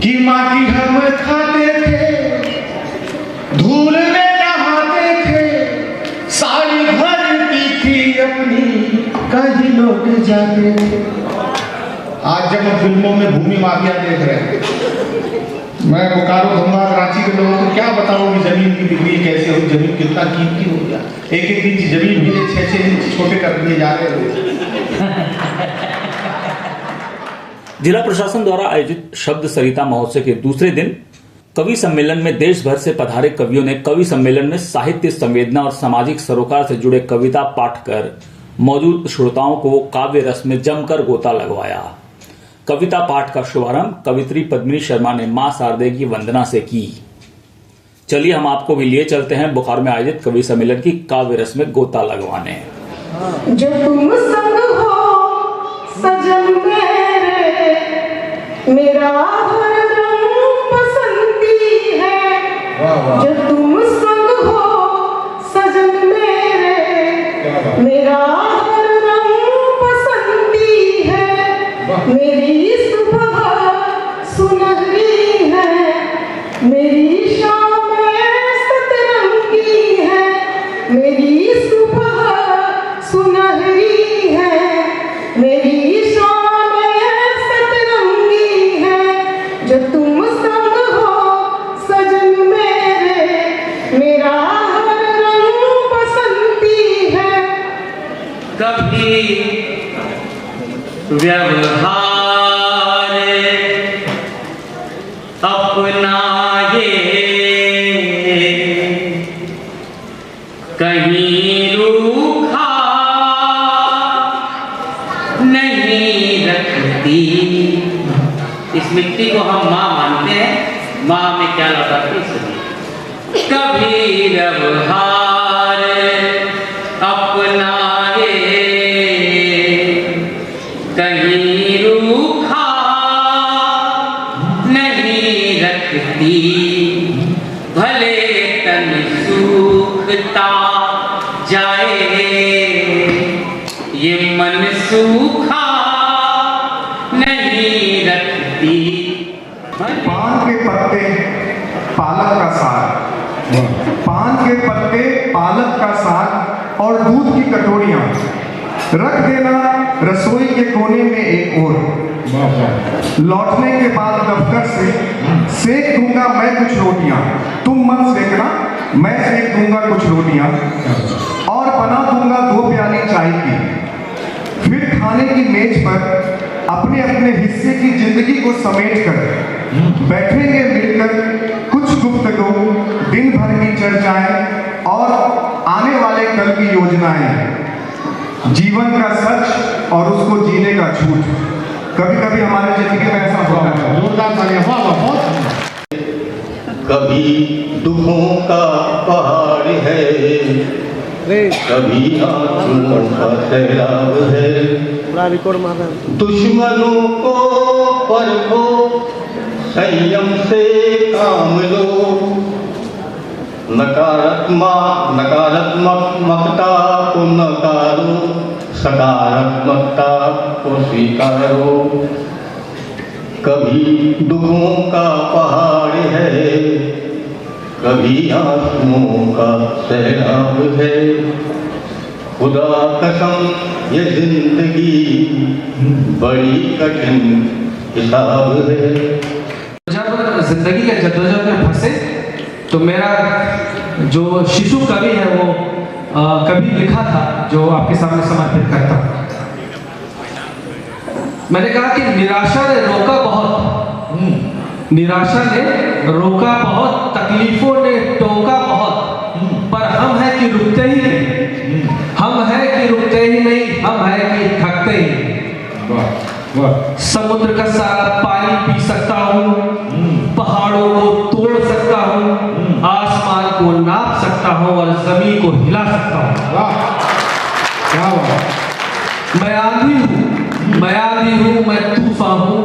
कि माटी हम खाते थे, धूल में नहाते थे, साड़ी भरती थी अपनी, कहीं लोग जाते थे। आज जब हम फिल्मों में भूमि माफिया देख रहे हैं, मैं बोकारो धनबाद रांची के लोगों को क्या बताऊं कि जमीन की बिक्री कैसे हुई, जमीन कितना कीमती हो गया। एक एक इंच जमीन भी 6-6 इंच छोटे कर दिए जा रहे हैं। जिला प्रशासन द्वारा आयोजित शब्द सरिता महोत्सव के दूसरे दिन कवि सम्मेलन में देश भर से पधारे कवियों ने कवि सम्मेलन में साहित्य संवेदना और सामाजिक सरोकार से जुड़े कविता पाठ कर मौजूद श्रोताओं को काव्य रस में जमकर गोता लगवाया। कविता पाठ का शुभारंभ कवित्री पद्मिनी शर्मा ने मां शारदे की वंदना से की। चलिए हम आपको भी लिए चलते हैं बोकारो में आयोजित कवि सम्मेलन की काव्य रस में गोता लगवाने। जब तुम संग हो सजन मेरे, मेरा हर रंग बसंती है। जब तुम संग हो सजन मेरे, मेरा हर रंग बसंती है। मेरी सुबह सुनहरी है, मेरी शाम सतरंगी है। मेरी सुबह सुनहरी है, मेरी शाम सतरंगी है। जब तुम संग हो सजन मेरे, मेरा हर रंग बसंती है। कभी व्यवहार अपनाए, कहीं रूखा नहीं रखती। इस मिट्टी को हम माँ मानते हैं, माँ में क्या लौटाती है। कभी व्यवहार अपनाए, कहीं रूखा नहीं रखती। भले तन सूखता जाए, ये मन सूखा नहीं रखती। पान के पत्ते पालक का साग, पान के पत्ते पालक का साग और दूध की कटोरियां रख देना रसोई के कोने में एक ओर। लौटने के बाद दफ्तर से सेक दूंगा मैं कुछ रोटियां, तुम मत सेकना, मैं सेक दूंगा कुछ रोटियां और बना दूंगा 2 प्याली चाय की। फिर खाने की मेज पर अपने अपने हिस्से की जिंदगी को समेट कर बैठेंगे मिलकर, कुछ गुफ्तगू, दिन भर की चर्चाएं और आने वाले कल की योजनाएं, जीवन का सच और उसको जीने का झूठ। कभी कभी हमारे जिंदगी में ऐसा होता है। जोरदार तालियां। बहुत कभी दुखों का पहाड़ है, कभी आंसुओं का सैलाब है। दुश्मनों को परखो, संयम से काम लो। नकारात्मकता को नकारो, सकारात्मकता को स्वीकारो। कभी दुखों का पहाड़ है, कभी आंसुओं का सैलाब है। खुदा कसम ये जिंदगी बड़ी कठिन हिसाब है। जब जिंदगी के जद्दोजहद में फंसे तो मेरा जो शिशु कवि है वो कभी लिखा था, जो आपके सामने समर्पित करता हूं। मैंने कहा कि निराशा ने रोका बहुत, निराशा ने रोका बहुत, तकलीफों ने टोका बहुत, पर हम हैं कि रुकते ही नहीं। हम हैं कि रुकते ही नहीं, हम हैं कि थकते ही नहीं। समुद्र का सारा पानी पी सकता हूँ, पहाड़ों को तोड़ सकता हूँ, आसमान को नाप सकता हूँ और जमीन को हिला सकता हूँ। मैं आंधी हूँ, मैं आंधी हूँ, मैं तूफान हूँ,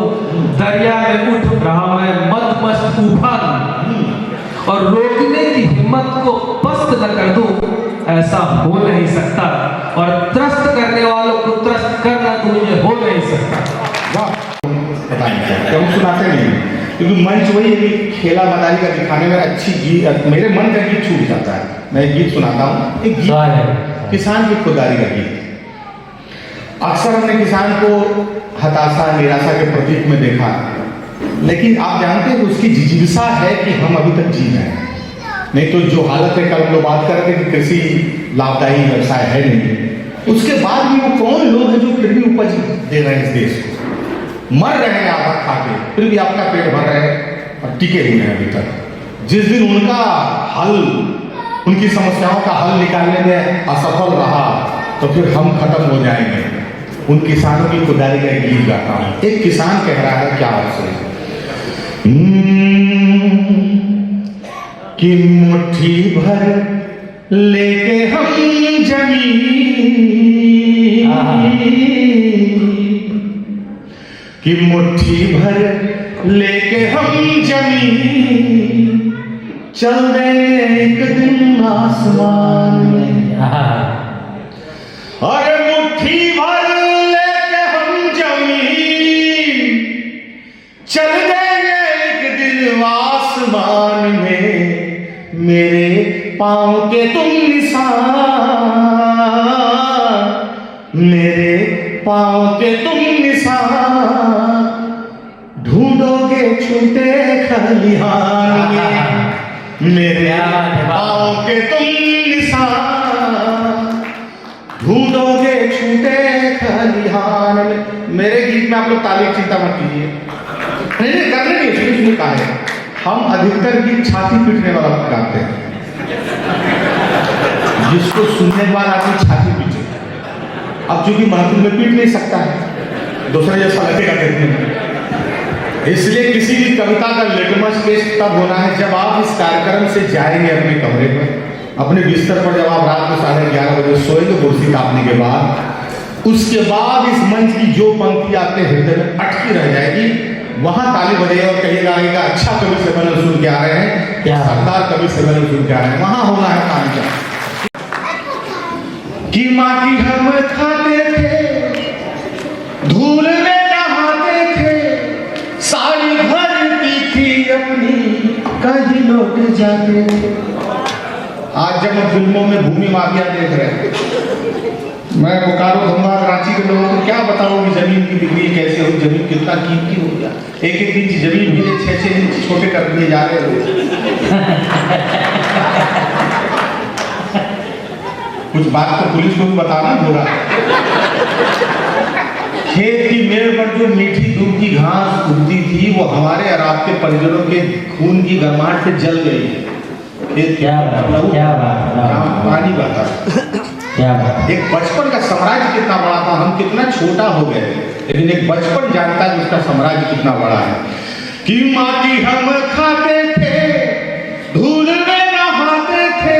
दरिया में उठ रहा मैं मदमस्त तूफान हूँ। और रोकने की हिम्मत को पस्त न कर दूं, ऐसा हो नहीं सकता। और त्रस्त करने वालों को त्रस्त करना दूं, ये हो नहीं सकता। वाह, बताइए क्या सुनाते नहीं। क्योंकि मंच वही है कि खेला मदारी का दिखाने में अच्छी गीत, मेरे मन का गीत छूट जाता है। मैं एक गीत सुनाता हूँ, एक गीत किसान की खुददारी का गीत। अक्सर हमने किसान को हताशा निराशा के प्रतीक में देखा, लेकिन आप जानते हैं कि उसकी जिज्ञासा है कि हम अभी तक जी रहे हैं। नहीं तो जो हालत है, कल लोग बात कर रहे थे कि कृषि लाभदायी व्यवसाय है नहीं, उसके बाद भी वो कौन लोग हैं जो फिर भी उपज दे रहे हैं इस देश को, मर रहे हैं आधा खा के, फिर भी आपका पेट भर रहे हैं और टिके हुए हैं अभी तक। जिस दिन उनका हल, उनकी समस्याओं का हल निकालने में असफल रहा तो फिर हम खत्म हो जाएंगे। उन किसानों की खुदारी का गीत गाता हूं। एक किसान कह रहा है क्या आपसे कि मुट्ठी भर लेके हम जमीन, कि मुट्ठी भर लेके हम जमीन, चल देंगे एक दिन आसमान में। अरे मुट्ठी भर लेके हम जमीन, चल देंगे एक दिन आसमान में, मेरे पाँव के तुम निशान, मेरे पाँव के तुम निशान, ढूंढोगे छूटे खलिहान में, मेरे पाँव के तुम निशान, ढूंढोगे छूटे खलिहान में। मेरे गीत में आप लोग ताली चिंता मत कीजिए, नहीं करने नहीं, सुनिए कहा है, हम अधिकतर गीत छाती पीटने वाला गाते हैं, जिसको सुनने के बाद आदमी छाती पीटे। अब चूंकि महफिल में पीट नहीं सकता है, दूसरे जैसा लगेगा देखने में, इसलिए किसी भी कविता का लिटमस टेस्ट तब होना है जब आप इस कार्यक्रम से जाएंगे अपने कमरे पर, अपने बिस्तर पर, जब आप रात को 11:30 बजे सोएंगे कुर्सी काटने के बाद, उसके बाद इस मंच की जो पंक्ति आपके हृदय में अटकी रह जाएगी, वहां ताली बजेगा और कहिएगा कि अच्छा कवि सम्मेलन सुन के आ रहे हैं, सरदार कवि सम्मेलन सुन के आ रहे हैं, वहां होना है ताली का। कि माटी हम खाते थे, धूल में नहाते थे, साड़ी भरती थी अपनी, कहीं लौट जाते थे। आज जब हम फिल्मों में भूमि माफिया देख रहे हैं, मैं बोकारो धनबाद रांची के लोगों को क्या बताऊं कि जमीन की बिक्री कैसे हो, जमीन कितना कीमती हो गया, 1-1 इंच जमीन भी 6-6 इंच छोटे कर दिए जा रहे हैं। कुछ बात तो पुलिस को भी बताना होगा। खेत की मेड़ पर जो मीठी दूध की घास उगती थी, वो हमारे और आपके परिजनों के खून की गर्माहट से जल गई। क्या बात, पानी बहता, क्या बात। एक बचपन का साम्राज्य कितना बड़ा था, हम कितना छोटा हो गए, लेकिन एक बचपन जानता है कि उसका साम्राज्य कितना बड़ा है। कि माटी हम खाते थे, धूल में नहाते थे,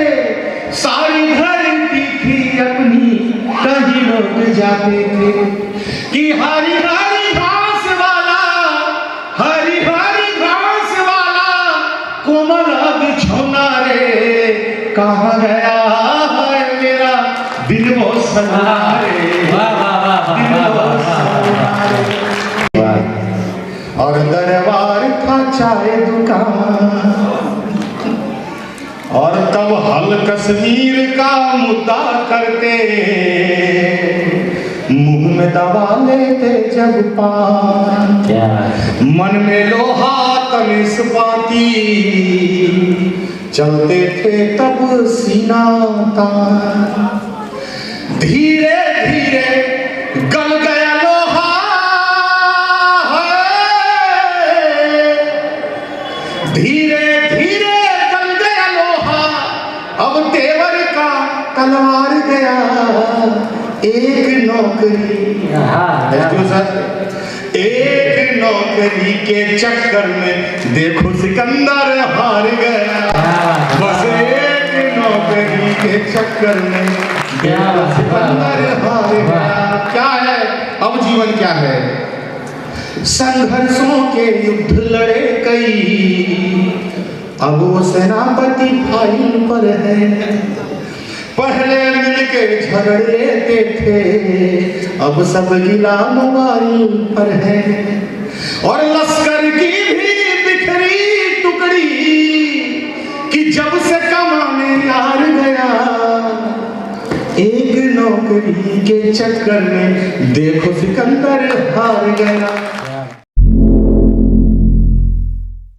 सारी भरती थी अपनी, कहीं लौट जाते थे। कि हरी हरी घास वाला, हरी हरी घास वाला, कोमल बिछौना रे, कहाँ गया है मेरा दिल वो सन्ना रे, दिल वो सन्ना रे। और दरबार था चाय दुकान, और तब हल कश्मीर का मुद्दा करते, मुंह में दबा लेते जब पान, मन में लोहा तनिस पाती, चलते थे तब सीना तान। धीरे धीरे गल गया लोहा, धीरे धीरे गल गया लोहा, अब तेवर का तलवार गया। एक नौकरी, एक नौकरी के चक्कर में देखो सिकंदर हार गया, बस एक नौकरी के चक्कर में देखो सिकंदर हार गया। क्या है अब जीवन, क्या है? संघर्षों के युद्ध लड़े कई, अब वो सेनापति फाइल पर है। पहले मिलके झगड़ लेते थे, अब सब गिला मोबाइल पर है। और लश्कर की भी कि जब से कमाने यार गया, एक नौकरी के चक्कर में देखो सिकंदर हार गया।